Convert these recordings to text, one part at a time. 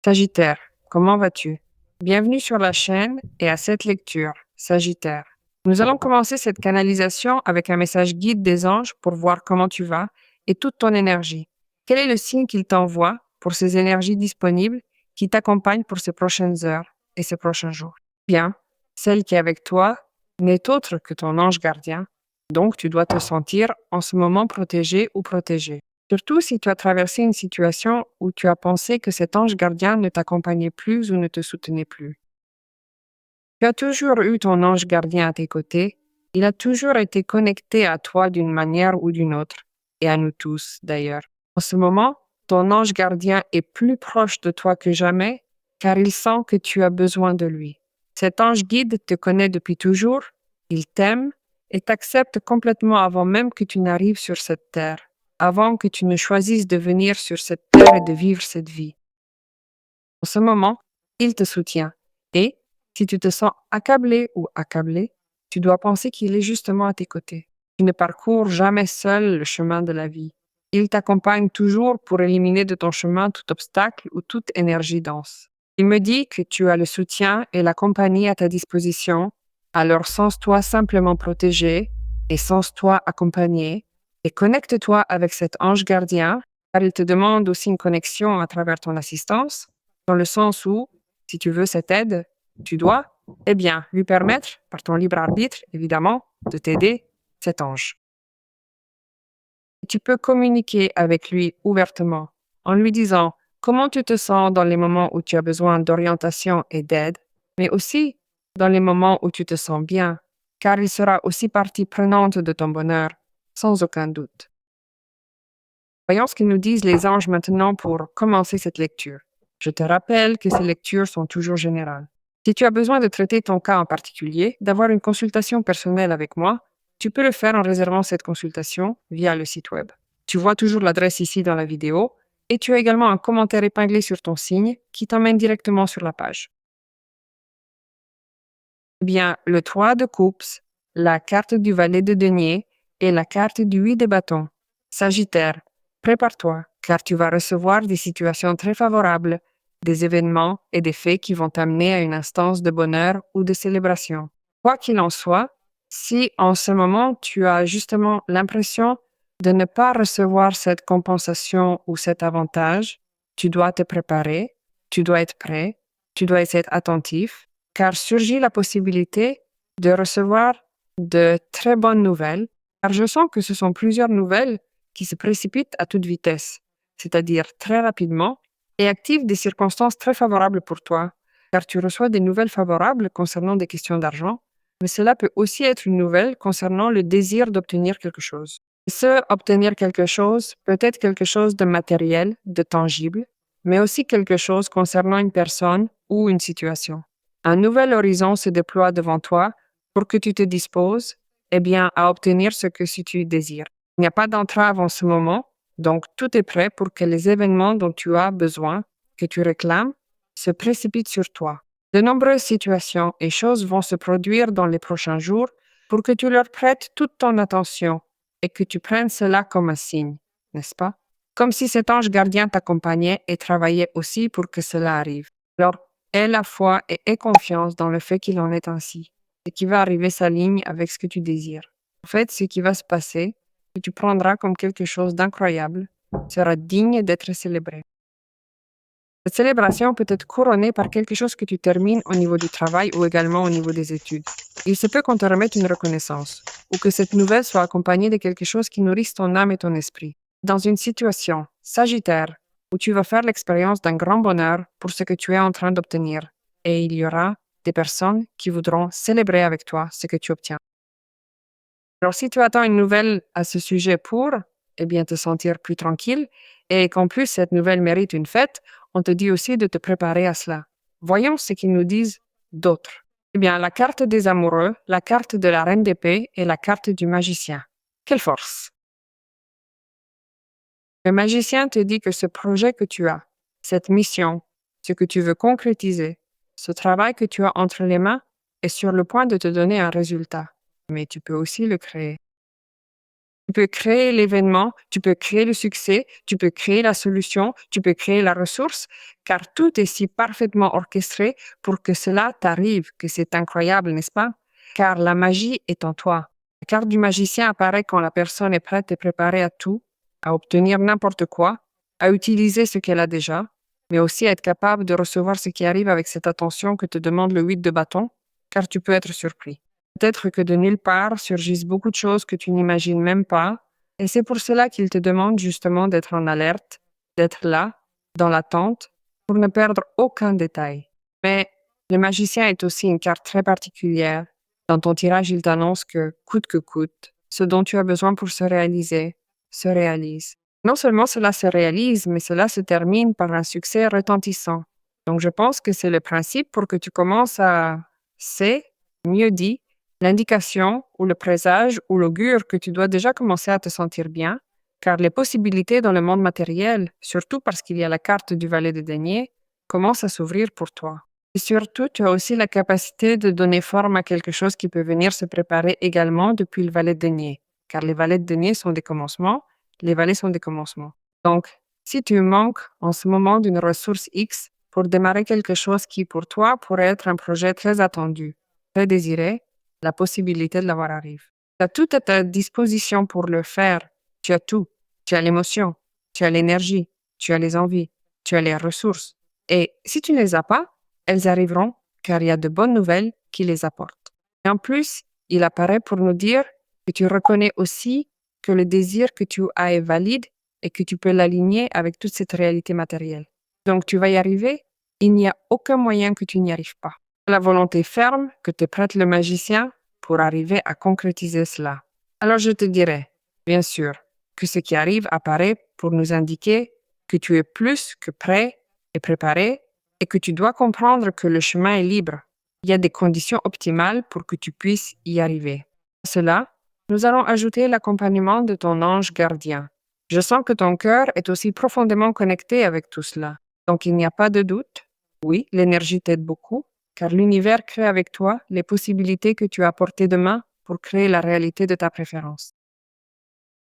Sagittaire, comment vas-tu? Bienvenue sur la chaîne et à cette lecture, Sagittaire. Nous allons commencer cette canalisation avec un message guide des anges pour voir comment tu vas et toute ton énergie. Quel est le signe qu'il t'envoie pour ces énergies disponibles qui t'accompagnent pour ces prochaines heures et ces prochains jours? Bien, celle qui est avec toi n'est autre que ton ange gardien, donc tu dois te sentir en ce moment protégé ou protégée. Surtout si tu as traversé une situation où tu as pensé que cet ange gardien ne t'accompagnait plus ou ne te soutenait plus. Tu as toujours eu ton ange gardien à tes côtés. Il a toujours été connecté à toi d'une manière ou d'une autre, et à nous tous d'ailleurs. En ce moment, ton ange gardien est plus proche de toi que jamais, car il sent que tu as besoin de lui. Cet ange guide te connaît depuis toujours, il t'aime et t'accepte complètement avant même que tu n'arrives sur cette terre, avant que tu ne choisisses de venir sur cette terre et de vivre cette vie. En ce moment, il te soutient. Et, si tu te sens accablé ou accablé, tu dois penser qu'il est justement à tes côtés. Tu ne parcours jamais seul le chemin de la vie. Il t'accompagne toujours pour éliminer de ton chemin tout obstacle ou toute énergie dense. Il me dit que tu as le soutien et la compagnie à ta disposition, alors sens-toi simplement protégé et sens-toi accompagné et connecte-toi avec cet ange gardien, car il te demande aussi une connexion à travers ton assistance, dans le sens où, si tu veux cette aide, tu dois, lui permettre, par ton libre arbitre, évidemment, de t'aider, cet ange. Tu peux communiquer avec lui ouvertement, en lui disant comment tu te sens dans les moments où tu as besoin d'orientation et d'aide, mais aussi dans les moments où tu te sens bien, car il sera aussi partie prenante de ton bonheur, sans aucun doute. Voyons ce que nous disent les anges maintenant pour commencer cette lecture. Je te rappelle que ces lectures sont toujours générales. Si tu as besoin de traiter ton cas en particulier, d'avoir une consultation personnelle avec moi, tu peux le faire en réservant cette consultation via le site web. Tu vois toujours l'adresse ici dans la vidéo et tu as également un commentaire épinglé sur ton signe qui t'emmène directement sur la page. Eh bien, le 3 de coupes, la carte du valet de denier et la carte du 8 de bâton. Sagittaire, prépare-toi, car tu vas recevoir des situations très favorables, des événements et des faits qui vont t'amener à une instance de bonheur ou de célébration. Quoi qu'il en soit, si en ce moment tu as justement l'impression de ne pas recevoir cette compensation ou cet avantage, tu dois te préparer, tu dois être prêt, tu dois être attentif, car surgit la possibilité de recevoir de très bonnes nouvelles, car je sens que ce sont plusieurs nouvelles qui se précipitent à toute vitesse, c'est-à-dire très rapidement, et activent des circonstances très favorables pour toi, car tu reçois des nouvelles favorables concernant des questions d'argent, mais cela peut aussi être une nouvelle concernant le désir d'obtenir quelque chose. Obtenir quelque chose peut être quelque chose de matériel, de tangible, mais aussi quelque chose concernant une personne ou une situation. Un nouvel horizon se déploie devant toi pour que tu te disposes, à obtenir ce que tu désires. Il n'y a pas d'entrave en ce moment, donc tout est prêt pour que les événements dont tu as besoin, que tu réclames, se précipitent sur toi. De nombreuses situations et choses vont se produire dans les prochains jours pour que tu leur prêtes toute ton attention et que tu prennes cela comme un signe, n'est-ce pas? Comme si cet ange gardien t'accompagnait et travaillait aussi pour que cela arrive. Alors, aie la foi et aie confiance dans le fait qu'il en est ainsi et qu'il va arriver s'aligne avec ce que tu désires. En fait, ce qui va se passer, que tu prendras comme quelque chose d'incroyable, sera digne d'être célébré. Cette célébration peut être couronnée par quelque chose que tu termines au niveau du travail ou également au niveau des études. Il se peut qu'on te remette une reconnaissance ou que cette nouvelle soit accompagnée de quelque chose qui nourrisse ton âme et ton esprit. Dans une situation, Sagittaire, où tu vas faire l'expérience d'un grand bonheur pour ce que tu es en train d'obtenir, et il y aura des personnes qui voudront célébrer avec toi ce que tu obtiens. Alors, si tu attends une nouvelle à ce sujet pour, te sentir plus tranquille, et qu'en plus cette nouvelle mérite une fête, on te dit aussi de te préparer à cela. Voyons ce qu'ils nous disent d'autres. La carte des amoureux, la carte de la reine d'épée et la carte du magicien. Quelle force! Le magicien te dit que ce projet que tu as, cette mission, ce que tu veux concrétiser, ce travail que tu as entre les mains est sur le point de te donner un résultat, mais tu peux aussi le créer. Tu peux créer l'événement, tu peux créer le succès, tu peux créer la solution, tu peux créer la ressource, car tout est si parfaitement orchestré pour que cela t'arrive, que c'est incroyable, n'est-ce pas? Car la magie est en toi. La carte du magicien apparaît quand la personne est prête et préparée à tout, à obtenir n'importe quoi, à utiliser ce qu'elle a déjà, mais aussi à être capable de recevoir ce qui arrive avec cette attention que te demande le 8 de bâton, car tu peux être surpris. Peut-être que de nulle part surgissent beaucoup de choses que tu n'imagines même pas, et c'est pour cela qu'il te demande justement d'être en alerte, d'être là, dans l'attente, pour ne perdre aucun détail. Mais le magicien est aussi une carte très particulière. Dans ton tirage, il t'annonce que coûte, ce dont tu as besoin pour se réaliser, se réalise. Non seulement cela se réalise, mais cela se termine par un succès retentissant. Donc je pense que c'est le principe pour que tu commences à, c'est, mieux dit, l'indication ou le présage ou l'augure que tu dois déjà commencer à te sentir bien, car les possibilités dans le monde matériel, surtout parce qu'il y a la carte du valet de denier, commencent à s'ouvrir pour toi. Et surtout, tu as aussi la capacité de donner forme à quelque chose qui peut venir se préparer également depuis le valet de denier, car les valets de denier sont des commencements, les valets sont des commencements. Donc, si tu manques en ce moment d'une ressource X pour démarrer quelque chose qui pour toi pourrait être un projet très attendu, très désiré, la possibilité de l'avoir arrive. Tu as tout à ta disposition pour le faire. Tu as tout. Tu as l'émotion, tu as l'énergie, tu as les envies, tu as les ressources. Et si tu ne les as pas, elles arriveront car il y a de bonnes nouvelles qui les apportent. Et en plus, il apparaît pour nous dire que tu reconnais aussi que le désir que tu as est valide et que tu peux l'aligner avec toute cette réalité matérielle. Donc tu vas y arriver. Il n'y a aucun moyen que tu n'y arrives pas. La volonté ferme que te prête le magicien pour arriver à concrétiser cela. Alors je te dirais, bien sûr, que ce qui arrive apparaît pour nous indiquer que tu es plus que prêt et préparé et que tu dois comprendre que le chemin est libre. Il y a des conditions optimales pour que tu puisses y arriver. À cela, nous allons ajouter l'accompagnement de ton ange gardien. Je sens que ton cœur est aussi profondément connecté avec tout cela. Donc il n'y a pas de doute. Oui, l'énergie t'aide beaucoup, car l'univers crée avec toi les possibilités que tu as portées de main pour créer la réalité de ta préférence.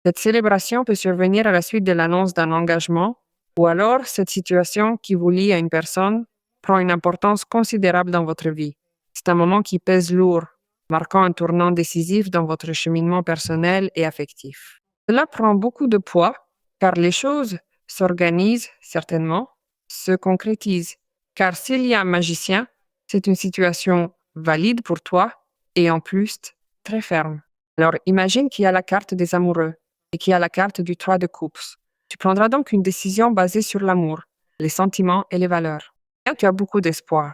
Cette célébration peut survenir à la suite de l'annonce d'un engagement, ou alors cette situation qui vous lie à une personne prend une importance considérable dans votre vie. C'est un moment qui pèse lourd, marquant un tournant décisif dans votre cheminement personnel et affectif. Cela prend beaucoup de poids, car les choses s'organisent certainement, se concrétisent. Car s'il y a un magicien, c'est une situation valide pour toi et en plus très ferme. Alors imagine qu'il y a la carte des amoureux et qu'il y a la carte du 3 de coupe. Tu prendras donc une décision basée sur l'amour, les sentiments et les valeurs. Et tu as beaucoup d'espoir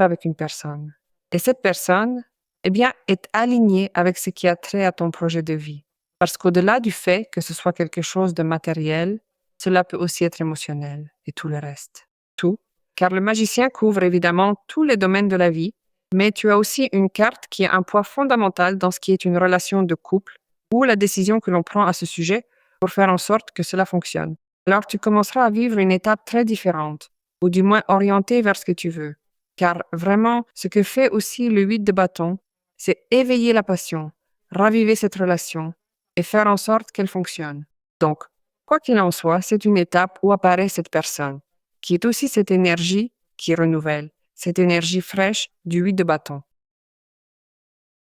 avec une personne. Et cette personne, eh bien, est alignée avec ce qui a trait à ton projet de vie. Parce qu'au-delà du fait que ce soit quelque chose de matériel, cela peut aussi être émotionnel et tout le reste. Tout, car le magicien couvre évidemment tous les domaines de la vie, mais tu as aussi une carte qui a un poids fondamental dans ce qui est une relation de couple ou la décision que l'on prend à ce sujet pour faire en sorte que cela fonctionne. Alors tu commenceras à vivre une étape très différente, ou du moins orientée vers ce que tu veux. Car vraiment, ce que fait aussi le 8 de bâton, c'est éveiller la passion, raviver cette relation et faire en sorte qu'elle fonctionne. Donc, quoi qu'il en soit, c'est une étape où apparaît cette personne, qui est aussi cette énergie qui renouvelle, cette énergie fraîche du 8 de bâton.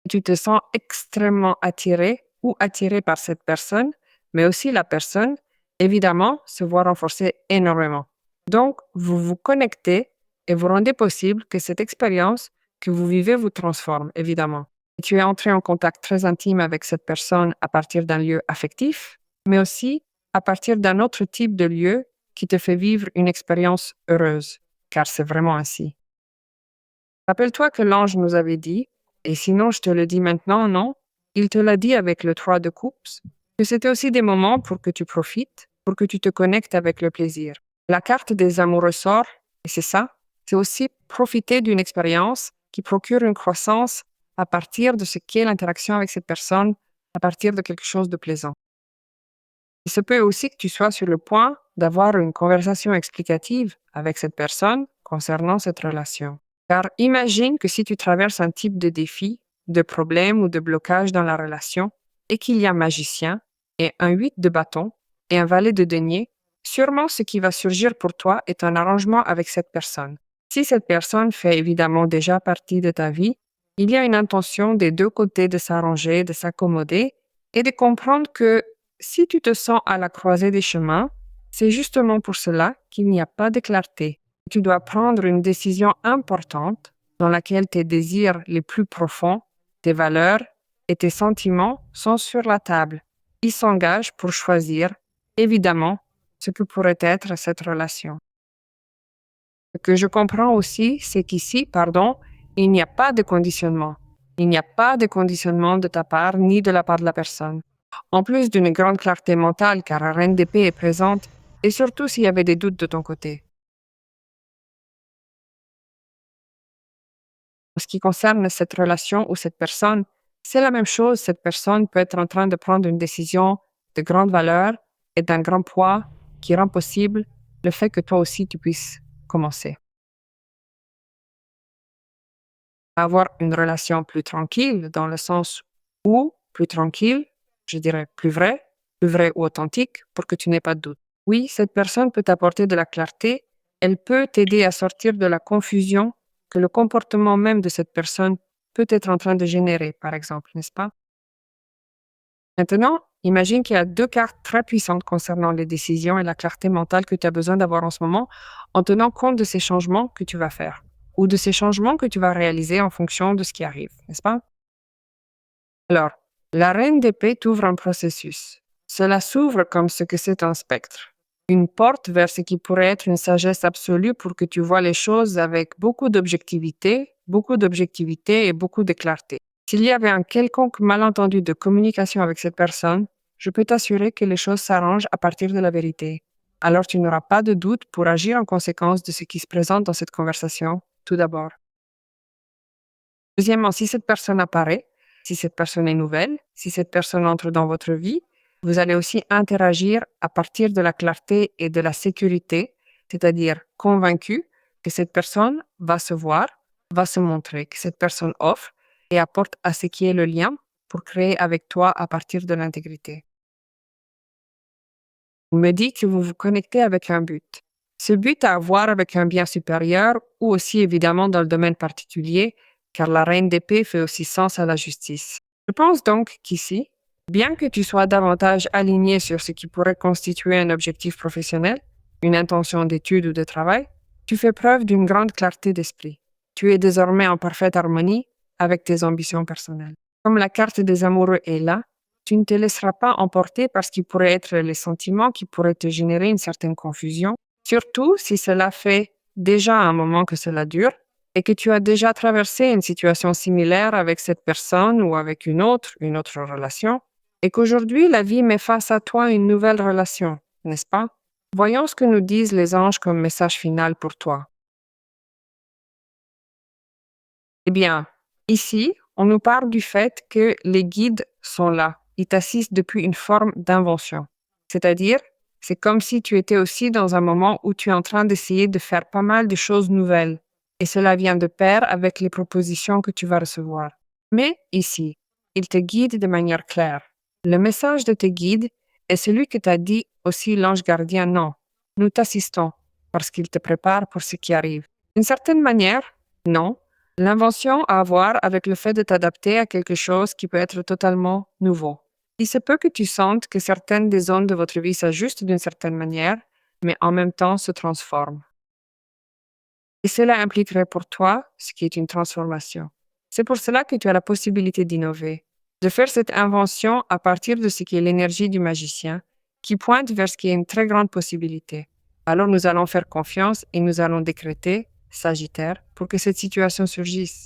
Tu te sens extrêmement attiré ou attiré par cette personne, mais aussi la personne, évidemment, se voit renforcer énormément. Donc, vous vous connectez et vous rendez possible que cette expérience que vous vivez vous transforme, évidemment. Et tu es entré en contact très intime avec cette personne à partir d'un lieu affectif, mais aussi à partir d'un autre type de lieu qui te fait vivre une expérience heureuse, car c'est vraiment ainsi. Rappelle-toi que l'ange nous avait dit, et sinon je te le dis maintenant, non, il te l'a dit avec le 3 de coupe, que c'était aussi des moments pour que tu profites, pour que tu te connectes avec le plaisir. La carte des amoureux sort, et c'est ça, c'est aussi profiter d'une expérience qui procure une croissance à partir de ce qu'est l'interaction avec cette personne, à partir de quelque chose de plaisant. Il se peut aussi que tu sois sur le point d'avoir une conversation explicative avec cette personne concernant cette relation. Car imagine que si tu traverses un type de défi, de problème ou de blocage dans la relation, et qu'il y a un magicien et un 8 de bâton et un valet de denier, sûrement ce qui va surgir pour toi est un arrangement avec cette personne. Si cette personne fait évidemment déjà partie de ta vie, il y a une intention des deux côtés de s'arranger, de s'accommoder et de comprendre que si tu te sens à la croisée des chemins, c'est justement pour cela qu'il n'y a pas de clarté. Tu dois prendre une décision importante dans laquelle tes désirs les plus profonds, tes valeurs et tes sentiments sont sur la table. Ils s'engagent pour choisir, évidemment, ce que pourrait être cette relation. Ce que je comprends aussi, c'est qu'ici, il n'y a pas de conditionnement. Il n'y a pas de conditionnement de ta part ni de la part de la personne. En plus d'une grande clarté mentale, car la reine d'épée est présente, et surtout s'il y avait des doutes de ton côté. En ce qui concerne cette relation ou cette personne, c'est la même chose. Cette personne peut être en train de prendre une décision de grande valeur et d'un grand poids qui rend possible le fait que toi aussi tu puisses commencer à avoir une relation plus tranquille dans le sens où plus tranquille, je dirais plus vrai ou authentique pour que tu n'aies pas de doute. Oui, cette personne peut t'apporter de la clarté, elle peut t'aider à sortir de la confusion que le comportement même de cette personne peut être en train de générer, par exemple, n'est-ce pas? Maintenant, imagine qu'il y a deux cartes très puissantes concernant les décisions et la clarté mentale que tu as besoin d'avoir en ce moment en tenant compte de ces changements que tu vas faire ou de ces changements que tu vas réaliser en fonction de ce qui arrive, n'est-ce pas? Alors, la reine d'épée t'ouvre un processus. Cela s'ouvre comme ce que c'est un spectre. Une porte vers ce qui pourrait être une sagesse absolue pour que tu vois les choses avec beaucoup d'objectivité et beaucoup de clarté. S'il y avait un quelconque malentendu de communication avec cette personne, je peux t'assurer que les choses s'arrangent à partir de la vérité. Alors tu n'auras pas de doute pour agir en conséquence de ce qui se présente dans cette conversation, tout d'abord. Deuxièmement, si cette personne apparaît, si cette personne est nouvelle, si cette personne entre dans votre vie, vous allez aussi interagir à partir de la clarté et de la sécurité, c'est-à-dire convaincu que cette personne va se voir, va se montrer, que cette personne offre et apporte à ce qui est le lien pour créer avec toi à partir de l'intégrité. On me dit que vous vous connectez avec un but. Ce but a à voir avec un bien supérieur ou aussi évidemment dans le domaine particulier, car la reine d'épée fait aussi sens à la justice. Je pense donc qu'ici, bien que tu sois davantage aligné sur ce qui pourrait constituer un objectif professionnel, une intention d'étude ou de travail, tu fais preuve d'une grande clarté d'esprit. Tu es désormais en parfaite harmonie avec tes ambitions personnelles. Comme la carte des amoureux est là, tu ne te laisseras pas emporter par ce qui pourrait être les sentiments qui pourraient te générer une certaine confusion, surtout si cela fait déjà un moment que cela dure et que tu as déjà traversé une situation similaire avec cette personne ou avec une autre relation, et qu'aujourd'hui la vie met face à toi une nouvelle relation, n'est-ce pas? Voyons ce que nous disent les anges comme message final pour toi. Eh bien, ici, on nous parle du fait que les guides sont là. Ils t'assistent depuis une forme d'invention. C'est-à-dire, c'est comme si tu étais aussi dans un moment où tu es en train d'essayer de faire pas mal de choses nouvelles. Et cela vient de pair avec les propositions que tu vas recevoir. Mais ici, ils te guident de manière claire. Le message de tes guides est celui que t'a dit aussi l'ange gardien non. Nous t'assistons parce qu'il te prépare pour ce qui arrive. D'une certaine manière, non. L'invention a à voir avec le fait de t'adapter à quelque chose qui peut être totalement nouveau. Il se peut que tu sentes que certaines des zones de votre vie s'ajustent d'une certaine manière, mais en même temps se transforment. Et cela impliquerait pour toi ce qui est une transformation. C'est pour cela que tu as la possibilité d'innover, de faire cette invention à partir de ce qui est l'énergie du magicien, qui pointe vers ce qui est une très grande possibilité. Alors nous allons faire confiance et nous allons décréter, Sagittaire, pour que cette situation surgisse.